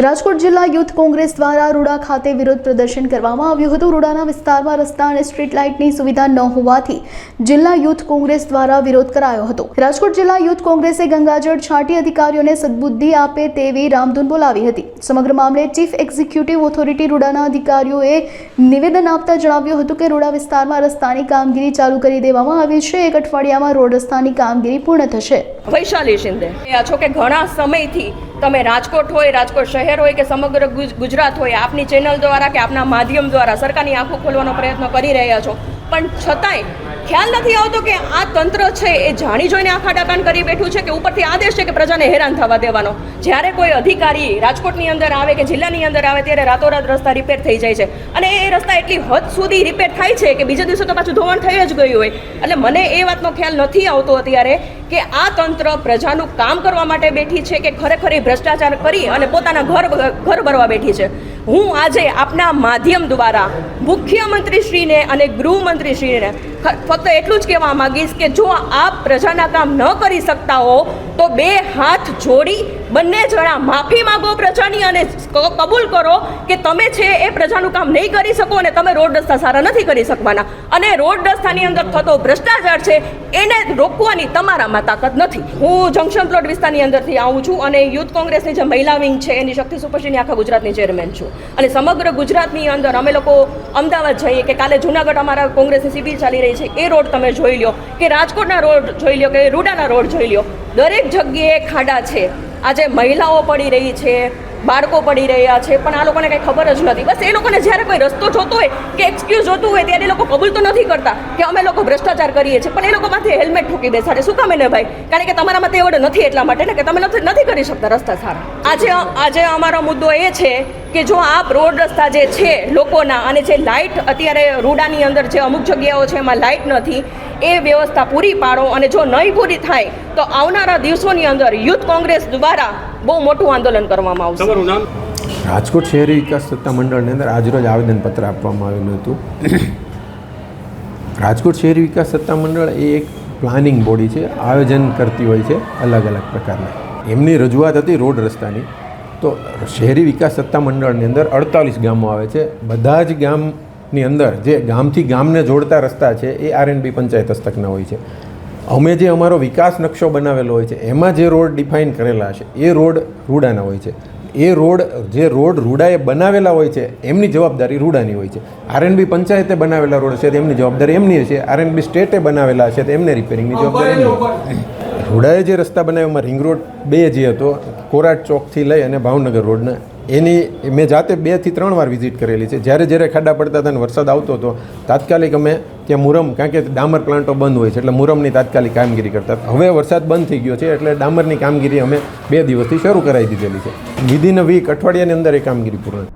રાજકોટ જિલ્લા યુથ કોંગ્રેસ દ્વારા રૂડા ખાતે વિરોધ પ્રદર્શન કરવામાં આવ્યું હતું। રૂડાના વિસ્તારમાં રસ્તા અને સ્ટ્રીટ લાઇટની સુવિધા ન હોવાથી જિલ્લા યુથ કોંગ્રેસ દ્વારા વિરોધ કરાયો હતો। રાજકોટ જિલ્લા યુથ કોંગ્રેસે ગંગાજળ છાંટી અધિકારીઓને સદબુદ્ધિ આપે તેવી રામધૂન બોલાવી હતી। સમગ્ર મામલે ચીફ એક્ઝિક્યુટિવ ઓથોરિટી રૂડાના અધિકારીઓએ નિવેદન આપતા જણાવ્યું હતું કે રૂડા વિસ્તારમાં રસ્તાની કામગીરી ચાલુ કરી દેવામાં આવી છે। એક અઠવાડિયામાં રોડ રસ્તાની કામગીરી પૂર્ણ થશે। વૈશાલી શિંદે છો કે ઘણા સમયથી તમે રાજકોટ હોય, રાજકોટ શહેર હોય કે સમગ્ર ગુજરાત હોય, આપની ચેનલ દ્વારા કે આપના માધ્યમ દ્વારા સરકારની આંખો ખોલવાનો પ્રયત્ન કરી રહ્યા છો, પણ છતાંય ખ્યાલ નથી આવતો કે આ તંત્ર છે એ જાણી જોઈને આખા ડાકાન કરી બેઠું છે કે ઉપરથી આદેશ છે કે પ્રજાને હેરાન થવા દેવાનો। જ્યારે કોઈ અધિકારી રાજકોટની અંદર આવે કે જિલ્લાની અંદર આવે ત્યારે રાતોરાત રસ્તા રિપેર થઈ જાય છે અને એ રસ્તા એટલી હદ સુધી રિપેર થાય છે કે બીજા દિવસે તો પાછું ધોવાણ થઈ જ ગયું હોય। એટલે મને એ વાતનો ખ્યાલ નથી આવતો અત્યારે કે આ તંત્ર પ્રજાનું કામ કરવા માટે બેઠી છે કે ખરેખર ભ્રષ્ટાચાર કરી અને પોતાના ઘર ભરવા બેઠી છે। હું આજે આપના માધ્યમ દ્વારા મુખ્યમંત્રીશ્રીને અને ગૃહમંત્રીશ્રીને ફક્ત એટલું જ કહેવા માંગીશ કે જો આપ પ્રજાના કામ ન કરી શકતા હો તો બે હાથ જોડી બંને જણા માફી માંગો પ્રજાની અને કબૂલ કરો કે તમે છે એ પ્રજાનું કામ નહીં કરી શકો અને તમે રોડ રસ્તા સારા નથી કરી શકવાના અને રોડ રસ્તાની અંદર થતો ભ્રષ્ટાચાર છે એને રોકવાની તમારામાં તાકાત નથી। હું જંકશન પ્લોટ વિસ્તારની અંદરથી આવું છું અને યુથ કોંગ્રેસની જે મહિલા વિંગ છે એની શક્તિ સુપરશીની આખા ગુજરાતની ચેરમેન છું અને સમગ્ર ગુજરાતની અંદર અમે લોકો અમદાવાદ જઈએ કે કાલે જૂનાગઢ અમારા કોંગ્રેસની શિબિર ચાલી રહી છે, એ રોડ તમે જોઈ લો કે રાજકોટના રોડ જોઈ લો કે રૂડાના રોડ જોઈ લો, દરેક જગ્યાએ ખાડા છે। આજે મહિલાઓ પડી રહી છે, બાળકો પડી રહ્યા છે, પણ આ લોકોને કંઈ ખબર જ નથી। બસ એ લોકોને જ્યારે કોઈ રસ્તો જોતો હોય કે એક્સક્યુઝ જોતું હોય ત્યારે એ લોકો કબૂલ તો નથી કરતા કે અમે લોકો ભ્રષ્ટાચાર કરીએ છીએ, પણ એ લોકો માથે હેલ્મેટ ઠોકી બેસાડે। શું કામ એને ભાઈ? કારણ કે તમારામાં તેવડ નથી એટલા માટે ને કે તમે નથી કરી શકતા રસ્તા સારા। આજે અમારો મુદ્દો એ છે કે જો આપ રોડ રસ્તા જે છે લોકોના અને જે લાઇટ અત્યારે રૂડાની અંદર જે અમુક જગ્યાઓ છે એમાં લાઇટ નથી, એ વ્યવસ્થા પૂરી પાડો અને જો નહીં પૂરી થાય તો આવનારા દિવસોની અંદર યુથ કોંગ્રેસ દ્વારા બહુ મોટું આંદોલન કરવામાં આવશે। રાજકોટ શહેરી વિકાસ સત્તા મંડળની અંદર આજરોજ આવેદનપત્ર આપવામાં આવેલું હતું। રાજકોટ શહેરી વિકાસ સત્તા મંડળ એ એક પ્લાનિંગ બોડી છે, આયોજન કરતી હોય છે અલગ અલગ પ્રકારના। એમની રજૂઆત હતી રોડ રસ્તાની। તો શહેરી વિકાસ સત્તા મંડળની અંદર 48 ગામો આવે છે। બધા જ ગામની અંદર જે ગામથી ગામને જોડતા રસ્તા છે એ R&B પંચાયત હસ્તકના હોય છે। અમે જે અમારો વિકાસ નકશો બનાવેલો હોય છે એમાં જે રોડ ડિફાઇન કરેલા છે એ રોડ રૂડાના હોય છે। એ રોડ જે રોડ રૂડાએ બનાવેલા હોય છે એમની જવાબદારી રૂડાની હોય છે। R&B પંચાયતે બનાવેલા રોડ છે એમની જવાબદારી એમની છે। R&B સ્ટેટે બનાવેલા છે તો એમને રિપેરિંગની જવાબદારી એમની। રૂડાએ જે રસ્તા બનાવ્યામાં રિંગ રોડ 2 જે હતો કોરાટ ચોકથી લઈ અને ભાવનગર રોડના, એની મેં જાતે 2 થી 3 વાર વિઝિટ કરેલી છે। જ્યારે ખાડા પડતા હતા અને વરસાદ આવતો હતો તાત્કાલિક અમે ત્યાં મુરમ, કારણ કે ડામર પ્લાન્ટો બંધ હોય છે એટલે મુરમની તાત્કાલિક કામગીરી કરતા। હવે વરસાદ બંધ થઈ ગયો છે એટલે ડામરની કામગીરી અમે 2 દિવસથી શરૂ કરાવી દીધેલી છે। વિધિન વીક અઠવાડિયાની અંદર એ કામગીરી પૂર્ણ